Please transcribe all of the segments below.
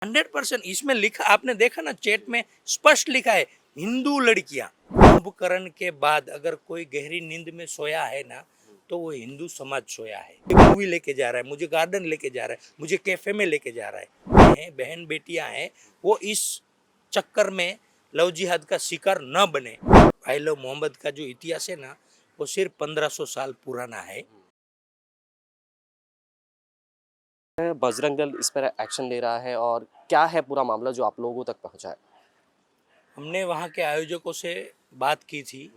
100% इसमें लिखा, आपने देखा ना चैट में स्पष्ट लिखा है, हिंदू लड़कियां। कुंभकर्ण के बाद अगर कोई गहरी नींद में सोया है ना, तो वो हिंदू समाज सोया है। मूवी लेके जा रहा है, मुझे गार्डन लेके जा रहा है, मुझे कैफे में लेके जा रहा है। बहन बेटियां हैं, वो इस चक्कर में लव जिहाद का शिकार न बने। भाई लो मोहम्मद का जो इतिहास है ना, वो सिर्फ 1500 साल पुराना है। बजरंग दल इस पर एक्शन ले रहा है और क्या है पूरा मामला जो आप लोगों तक पहुंचा है? हमने वहाँ के आयोजकों से बात की थी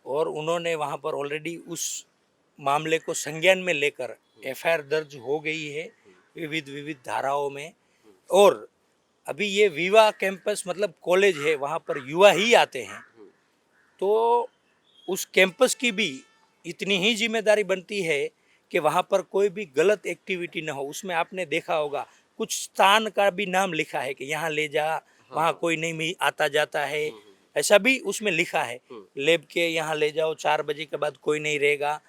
और उन्होंने वहाँ पर ऑलरेडी उस मामले को संज्ञान में लेकर एफआईआर दर्ज हो गई है विविध विविध धाराओं में। और अभी ये विवा कैंपस मतलब कॉलेज है, वहाँ पर युवा ही आते हैं, तो उस कैंपस की भी इतनी ही जिम्मेदारी बनती है कि वहाँ पर कोई भी गलत एक्टिविटी ना हो। उसमें आपने देखा होगा कुछ स्थान का भी नाम लिखा है कि यहाँ ले जा, वहाँ कोई नहीं आता जाता है, ऐसा भी उसमें लिखा है। लेब के यहाँ ले जाओ, 4 बजे के बाद कोई नहीं रहेगा।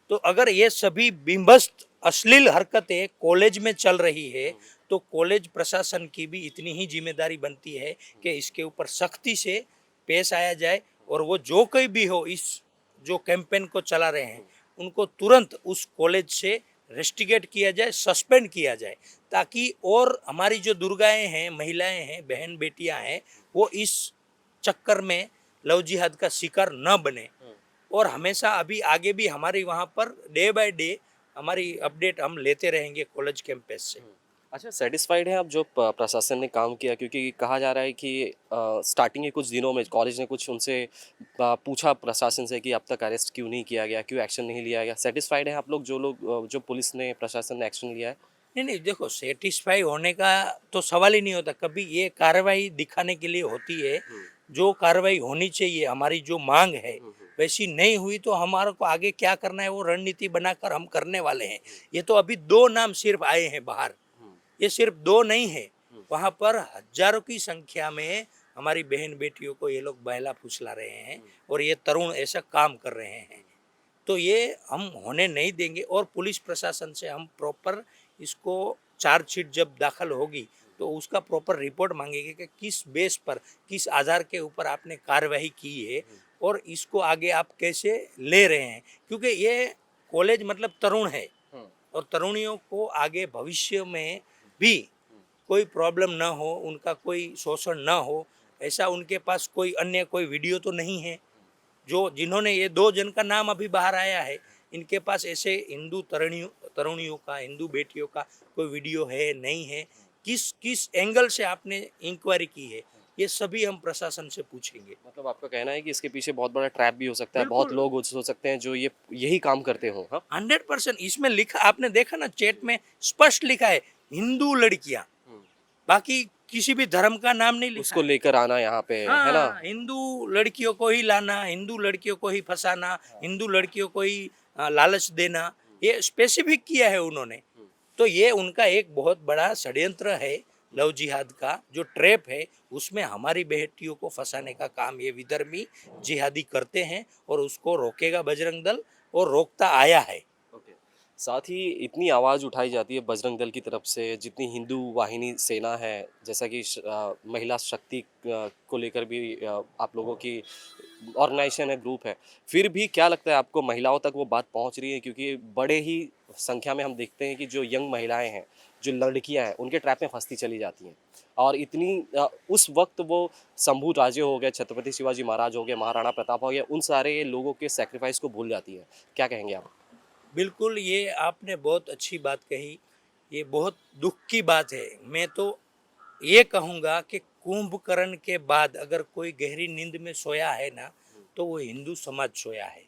तो अगर ये सभी बिंबस्त अश्लील हरकतें कॉलेज में चल रही है, तो कॉलेज प्रशासन की भी इतनी ही जिम्मेदारी बनती है कि इसके ऊपर सख्ती से पेश आया जाए। और वो जो कोई भी हो, इस जो कैंपेन को चला रहे हैं, उनको तुरंत उस कॉलेज से रेस्टिकेट किया जाए, सस्पेंड किया जाए, ताकि और हमारी जो दुर्गाएं हैं, महिलाएं हैं, बहन बेटियां हैं, वो इस चक्कर में लव जिहाद का शिकार न बने। और हमेशा अभी आगे भी हमारी वहाँ पर डे बाय डे हमारी अपडेट हम लेते रहेंगे कॉलेज कैंपस से। अच्छा, सेटिस्फाइड है आप जो प्रशासन ने काम किया? क्योंकि कहा जा रहा है कि स्टार्टिंग के कुछ दिनों में कॉलेज ने कुछ उनसे पूछा प्रशासन से कि अब तक अरेस्ट क्यों नहीं किया गया, क्यों एक्शन नहीं लिया गया। सेटिस्फाइड है आप लोग जो पुलिस ने प्रशासन ने एक्शन लिया है? नहीं नहीं, देखो सेटिस्फाई होने का तो सवाल ही नहीं होता। कभी ये कार्रवाई दिखाने के लिए होती है, जो कार्रवाई होनी चाहिए, हमारी जो मांग है वैसी नहीं हुई तो हमारे को आगे क्या करना है वो रणनीति बनाकर हम करने वाले हैं। ये तो अभी 2 नाम सिर्फ आए हैं बाहर, ये सिर्फ 2 नहीं है, वहाँ पर हजारों की संख्या में हमारी बहन बेटियों को ये लोग बहला फुसला रहे हैं और ये तरुण ऐसा काम कर रहे हैं। तो ये हम होने नहीं देंगे और पुलिस प्रशासन से हम प्रॉपर इसको चार्जशीट जब दाखिल होगी तो उसका प्रॉपर रिपोर्ट मांगेंगे कि किस बेस पर, किस आधार के ऊपर आपने कार्रवाई की है और इसको आगे आप कैसे ले रहे हैं। क्योंकि ये कॉलेज मतलब तरुण है और तरुणियों को आगे भविष्य में भी कोई प्रॉब्लम ना हो, उनका कोई शोषण ना हो, ऐसा उनके पास कोई अन्य कोई वीडियो तो नहीं है। जो जिन्होंने ये 2 जन का नाम अभी बाहर आया है, इनके पास ऐसे हिंदू तरुणियों तरुणियों का, हिंदू बेटियों का कोई वीडियो है नहीं है। किस किस एंगल से आपने इंक्वायरी की है, ये सभी हम प्रशासन से पूछेंगे। मतलब आपका कहना है कि इसके पीछे बहुत बड़ा ट्रैप भी हो सकता है, बहुत बिल्कुल, लोग हो सकते हैं जो ये यही काम करते हो। हाँ। 100% इसमें लिखा, आपने देखा ना चैट में स्पष्ट लिखा है, हिंदू लड़कियां। बाकी किसी भी धर्म का नाम नहीं लिखा उसको है। लेकर आना यहाँ पे, है ना? हाँ, हिंदू लड़कियों को ही लाना, हिंदू लड़कियों को ही फंसाना, हिंदू लड़कियों को ही लालच देना, ये स्पेसिफिक किया है उन्होंने। तो ये उनका एक बहुत बड़ा षड्यंत्र है, लव जिहाद का जो ट्रैप है, उसमें हमारी बेटियों को फंसाने का काम ये विधर्मी जिहादी करते हैं और उसको रोकेगा बजरंग दल और रोकता आया है। ओके। साथ ही इतनी आवाज़ उठाई जाती है बजरंग दल की तरफ से, जितनी हिंदू वाहिनी सेना है, जैसा कि महिला शक्ति को लेकर भी आप लोगों की ऑर्गेनाइजेशन है, ग्रुप है। फिर भी क्या लगता है आपको महिलाओं तक वो बात पहुंच रही है? क्योंकि बड़े ही संख्या में हम देखते हैं कि जो यंग महिलाएं हैं, जो लड़कियां हैं, उनके ट्रैप में फंसती चली जाती हैं। और इतनी उस वक्त वो शंभू राजे हो गए, छत्रपति शिवाजी महाराज हो गए, महाराणा प्रताप हो गए, उन सारे लोगों के सेक्रीफाइस को भूल जाती है। क्या कहेंगे आप? बिल्कुल, ये आपने बहुत अच्छी बात कही। ये बहुत दुख की बात है। मैं तो ये कहूँगा कि कुंभकर्ण के बाद अगर कोई गहरी नींद में सोया है ना, तो वो हिंदू समाज सोया है।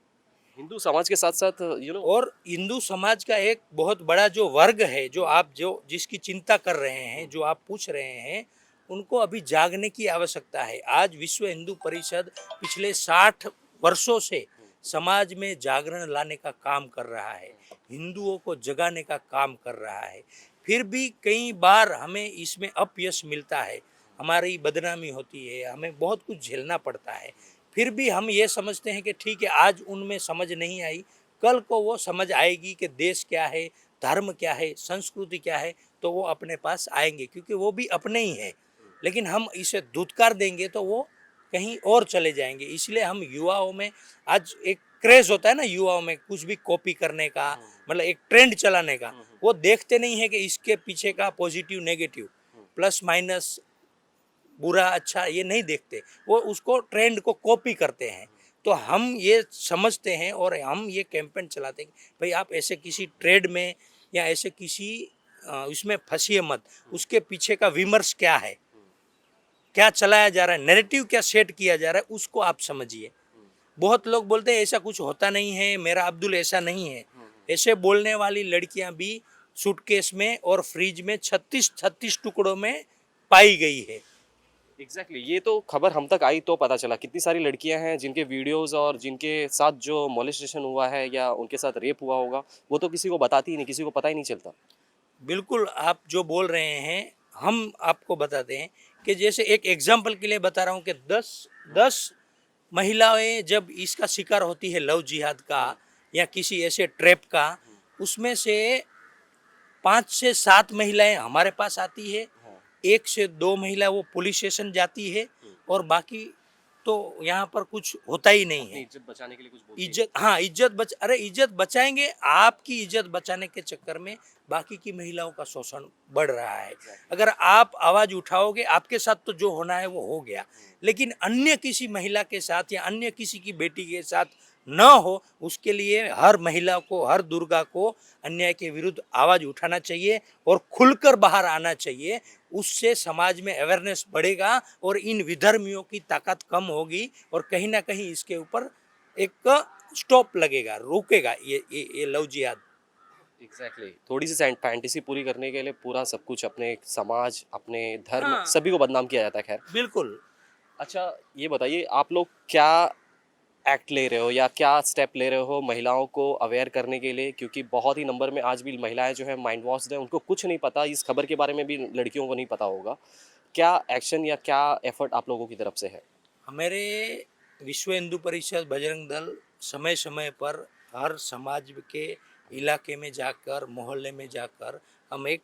हिंदू समाज के साथ-साथ और हिंदू समाज का एक बहुत बड़ा जो वर्ग है, जो आप जो जिसकी चिंता कर रहे हैं, जो आप पूछ रहे हैं, उनको अभी जागने की आवश्यकता है। आज विश्व हिंदू परिषद पिछले 60 वर्षों से समाज में जागरण लाने का काम कर रहा है, हिंदुओं को जगाने का काम कर रहा है। फिर भी कई बार हमें इसमें अपयश मिलता है, हमारी बदनामी होती है, हमें बहुत कुछ झेलना पड़ता है। फिर भी हम ये समझते हैं कि ठीक है, आज उनमें समझ नहीं आई, कल को वो समझ आएगी कि देश क्या है, धर्म क्या है, संस्कृति क्या है, तो वो अपने पास आएंगे, क्योंकि वो भी अपने ही हैं। लेकिन हम इसे धुतकार देंगे तो वो कहीं और चले जाएंगे। इसलिए हम युवाओं में आज एक क्रेज होता है ना, युवाओं में कुछ भी कॉपी करने का, मतलब एक ट्रेंड चलाने का। वो देखते नहीं है कि इसके पीछे का पॉजिटिव नेगेटिव, प्लस माइनस, बुरा अच्छा, ये नहीं देखते। वो उसको ट्रेंड को कॉपी करते हैं। तो हम ये समझते हैं और हम ये कैंपेन चलाते हैं कि भाई आप ऐसे किसी ट्रेड में या ऐसे किसी इसमें फंसिए मत। उसके पीछे का विमर्श क्या है, क्या चलाया जा रहा है, नैरेटिव क्या सेट किया जा रहा है, उसको आप समझिए। बहुत लोग बोलते हैं ऐसा कुछ होता नहीं है, मेरा अब्दुल ऐसा नहीं है। ऐसे बोलने वाली लड़कियां भी सूटकेस में और फ्रिज में 36 टुकड़ों में पाई गई है। एग्जैक्टली ये तो खबर हम तक आई तो पता चला कितनी सारी लड़कियां हैं जिनके वीडियोस और जिनके साथ जो मोलेस्टेशन हुआ है या उनके साथ रेप हुआ होगा वो तो किसी को बताती ही नहीं, किसी को पता ही नहीं चलता। बिल्कुल आप जो बोल रहे हैं, हम आपको बताते हैं कि जैसे एक एग्जाम्पल के लिए बता रहा हूँ कि 10 महिलाएं जब इसका शिकार होती है लव जिहाद का या किसी ऐसे ट्रैप का, उसमें से 5 से 7 महिलाएं हमारे पास आती है, 1 से 2 महिला वो पुलिस स्टेशन जाती है, और बाकी तो यहाँ पर कुछ होता ही नहीं अपनी है। इज्जत बचाने के लिए कुछ बोलती इज्जत, हाँ इज्जत अरे इज्जत बचाएंगे, आपकी इज्जत बचाने के चक्कर में बाकी की महिलाओं का शोषण बढ़ रहा है। अगर आप आवाज उठाओगे, आपके साथ तो जो होना है वो हो गया, लेकिन अन्य किसी महिला के साथ या अन्य किसी की बेटी के साथ न हो, उसके लिए हर महिला को, हर दुर्गा को अन्याय के विरुद्ध आवाज उठाना चाहिए और खुलकर बाहर आना चाहिए। उससे समाज में अवेयरनेस बढ़ेगा और इन विधर्मियों की ताकत कम होगी और कहीं ना कहीं इसके ऊपर एक स्टॉप लगेगा, रोकेगा ये लव जिहाद। एग्जैक्टली थोड़ी सी फैंटेसी पूरी करने के लिए पूरा सब कुछ अपने समाज अपने धर्म हाँ सभी को बदनाम किया जाता है। खैर बिल्कुल। अच्छा ये बताइए आप लोग क्या एक्ट ले रहे हो या क्या स्टेप ले रहे हो महिलाओं को अवेयर करने के लिए, क्योंकि बहुत ही नंबर में आज भी महिलाएं जो है माइंड वॉश्ड है, उनको कुछ नहीं पता, इस खबर के बारे में भी लड़कियों को नहीं पता होगा। क्या एक्शन या क्या एफर्ट आप लोगों की तरफ से है? हमारे विश्व हिंदू परिषद बजरंग दल समय समय पर हर समाज के इलाके में जाकर, मोहल्ले में जाकर हम एक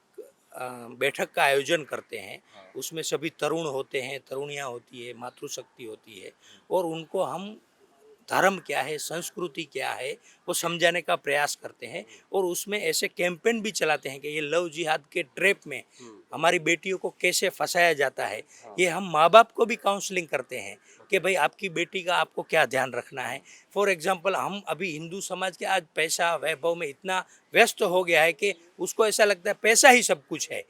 बैठक का आयोजन करते हैं। उसमें सभी तरुण होते हैं, तरुणियाँ होती है, मातृशक्ति होती है, और उनको हम धर्म क्या है, संस्कृति क्या है, वो समझाने का प्रयास करते हैं। और उसमें ऐसे कैंपेन भी चलाते हैं कि ये लव जिहाद के ट्रैप में हमारी बेटियों को कैसे फंसाया जाता है। ये हम माँ बाप को भी काउंसलिंग करते हैं कि भाई आपकी बेटी का आपको क्या ध्यान रखना है। फॉर एग्जांपल, हम अभी हिंदू समाज के आज पैसा वैभव में इतना व्यस्त हो गया है कि उसको ऐसा लगता है पैसा ही सब कुछ है,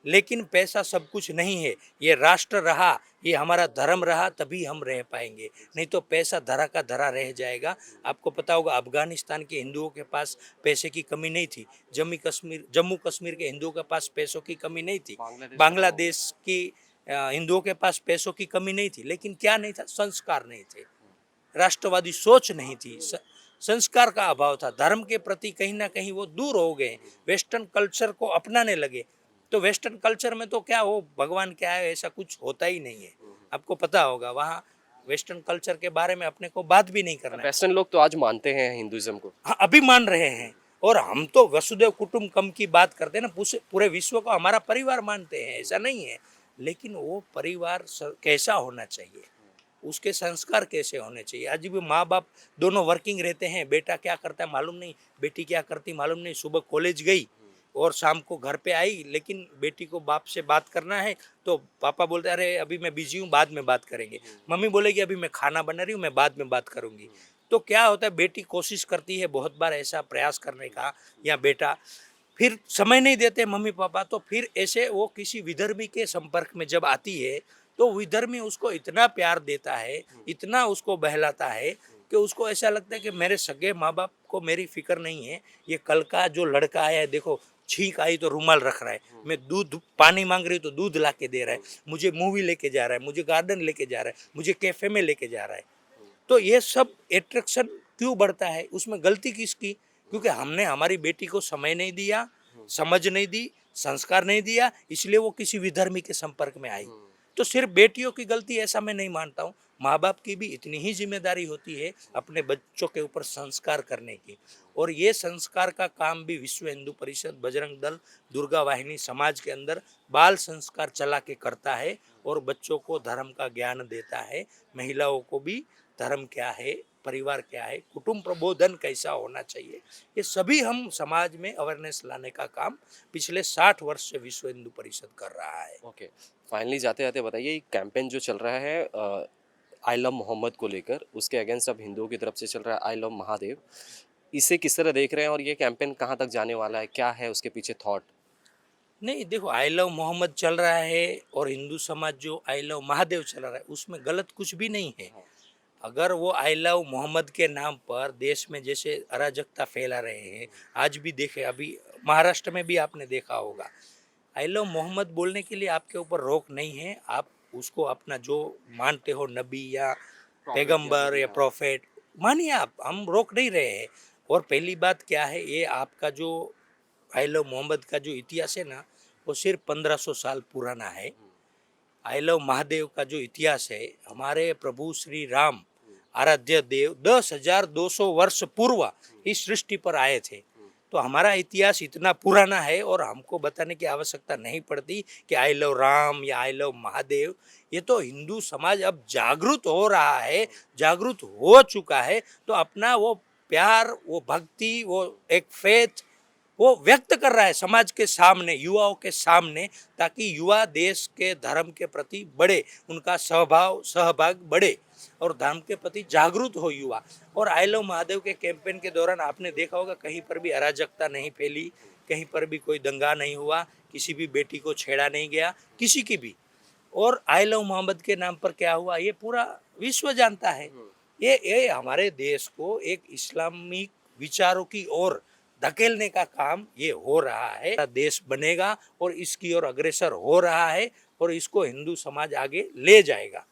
लेकिन पैसा सब कुछ नहीं है। ये राष्ट्र रहा, ये हमारा धर्म रहा, तभी हम रह पाएंगे, नहीं तो पैसा धरा का धरा रह जाएगा। आपको पता होगा अफगानिस्तान के हिंदुओं के पास पैसे की कमी नहीं थी, जम्मू कश्मीर के हिंदुओं के पास पैसों की कमी नहीं थी, बांग्लादेश की हिंदुओं के पास पैसों की कमी नहीं थी, लेकिन क्या नहीं था, संस्कार नहीं थे, राष्ट्रवादी सोच नहीं थी, संस्कार का अभाव था, धर्म के प्रति कहीं ना कहीं वो दूर हो गए, वेस्टर्न कल्चर को अपनाने लगे। तो वेस्टर्न कल्चर में तो क्या हो, भगवान क्या है, ऐसा कुछ होता ही नहीं है। आपको पता होगा वहाँ वेस्टर्न कल्चर के बारे में अपने को बात भी नहीं करना है। वेस्टर्न लोग तो आज मानते हैं हिंदुइज्म को। हाँ अभी मान रहे हैं, और हम तो वसुदेव कुटुंबकम की बात करते हैं ना, पूरे विश्व को हमारा परिवार मानते हैं, ऐसा नहीं है। लेकिन वो परिवार कैसा होना चाहिए, उसके संस्कार कैसे होने चाहिए। आज भी माँ बाप दोनों वर्किंग रहते हैं, बेटा क्या करता है मालूम नहीं, बेटी क्या करती मालूम नहीं, सुबह कॉलेज गई और शाम को घर पे आई, लेकिन बेटी को बाप से बात करना है तो पापा बोलते हैं अरे अभी मैं बिजी हूँ, बाद में बात करेंगे। मम्मी बोलेगी अभी मैं खाना बना रही हूँ, मैं बाद में बात करूँगी। तो क्या होता है, बेटी कोशिश करती है बहुत बार ऐसा प्रयास करने का, या बेटा फिर समय नहीं देते मम्मी पापा, तो फिर ऐसे वो किसी विधर्मी के संपर्क में जब आती है तो विधर्मी उसको इतना प्यार देता है, इतना उसको बहलाता है कि उसको ऐसा लगता है कि मेरे सगे माँ बाप को मेरी फिक्र नहीं है, ये कल का जो लड़का आया है देखो, छींक आई तो रुमाल रख रहा है, मैं दूध पानी मांग रही हूँ तो दूध ला के दे रहा है, मुझे मूवी लेके जा रहा है, मुझे गार्डन लेके जा रहा है, मुझे कैफे में लेके जा रहा है। तो ये सब एट्रैक्शन क्यों बढ़ता है, उसमें गलती किसकी? क्योंकि हमने हमारी बेटी को समय नहीं दिया, समझ नहीं दी, संस्कार नहीं दिया, इसलिए वो किसी विधर्मी के संपर्क में आई। तो सिर्फ बेटियों की गलती ऐसा मैं नहीं मानता हूँ, माँ बाप की भी इतनी ही जिम्मेदारी होती है अपने बच्चों के ऊपर संस्कार करने की। और ये संस्कार का काम भी विश्व हिंदू परिषद, बजरंग दल, दुर्गा वाहिनी समाज के अंदर बाल संस्कार चला के करता है और बच्चों को धर्म का ज्ञान देता है, महिलाओं को भी धर्म क्या है, परिवार क्या है, कुटुंब प्रबोधन कैसा होना चाहिए, ये सभी हम समाज में अवेयरनेस लाने का काम पिछले 60 वर्ष से विश्व हिंदू परिषद कर रहा है। ओके, फाइनली जाते जाते बताइए, कैंपेन जो चल रहा है आई लव मोहम्मद को लेकर, उसके अगेंस्ट अब हिंदुओं की तरफ से चल रहा है आई लव महादेव, इसे किस तरह देख रहे हैं और ये कैंपेन कहाँ तक जाने वाला है, क्या है उसके पीछे थॉट? नहीं देखो, आई लव मोहम्मद चल रहा है और हिंदू समाज जो आई लव महादेव चला रहा है उसमें गलत कुछ भी नहीं है। अगर वो आई लव मोहम्मद के नाम पर देश में जैसे अराजकता फैला रहे हैं, आज भी देखे, अभी महाराष्ट्र में भी आपने देखा होगा, आई लव मोहम्मद बोलने के लिए आपके ऊपर रोक नहीं है। आप उसको अपना जो मानते हो नबी या पैगंबर या प्रोफेट मानिए, आप, हम रोक नहीं रहे हैं। और पहली बात क्या है, ये आपका जो आई लव मोहम्मद का जो इतिहास है ना, वो सिर्फ 1500 साल पुराना है। आई लव महादेव का जो इतिहास है, हमारे प्रभु श्री राम आराध्य देव 10,200 वर्ष पूर्व इस सृष्टि पर आए थे। तो हमारा इतिहास इतना पुराना है और हमको बताने की आवश्यकता नहीं पड़ती कि आई लव राम या आई लव महादेव। ये तो हिंदू समाज अब जागरूक हो रहा है, जागरूक हो चुका है, तो अपना वो प्यार, वो भक्ति, वो एक फेथ वो व्यक्त कर रहा है समाज के सामने, युवाओं के सामने, ताकि युवा देश के धर्म के प्रति बढ़े, उनका सहभाग बढ़े और धर्म के प्रति जागरूक हो युवा। और आई लव महादेव के कैंपेन के दौरान आपने देखा होगा कहीं पर भी अराजकता नहीं फैली, कहीं पर भी कोई दंगा नहीं हुआ, किसी भी बेटी को छेड़ा नहीं गया, किसी की भी। और आई लव मोहम्मद के नाम पर क्या हुआ ये पूरा विश्व जानता है। ये हमारे देश को एक इस्लामिक विचारों की ओर धकेलने का काम ये हो रहा है। देश बनेगा और इसकी ओर अग्रसर हो रहा है और इसको हिंदू समाज आगे ले जाएगा।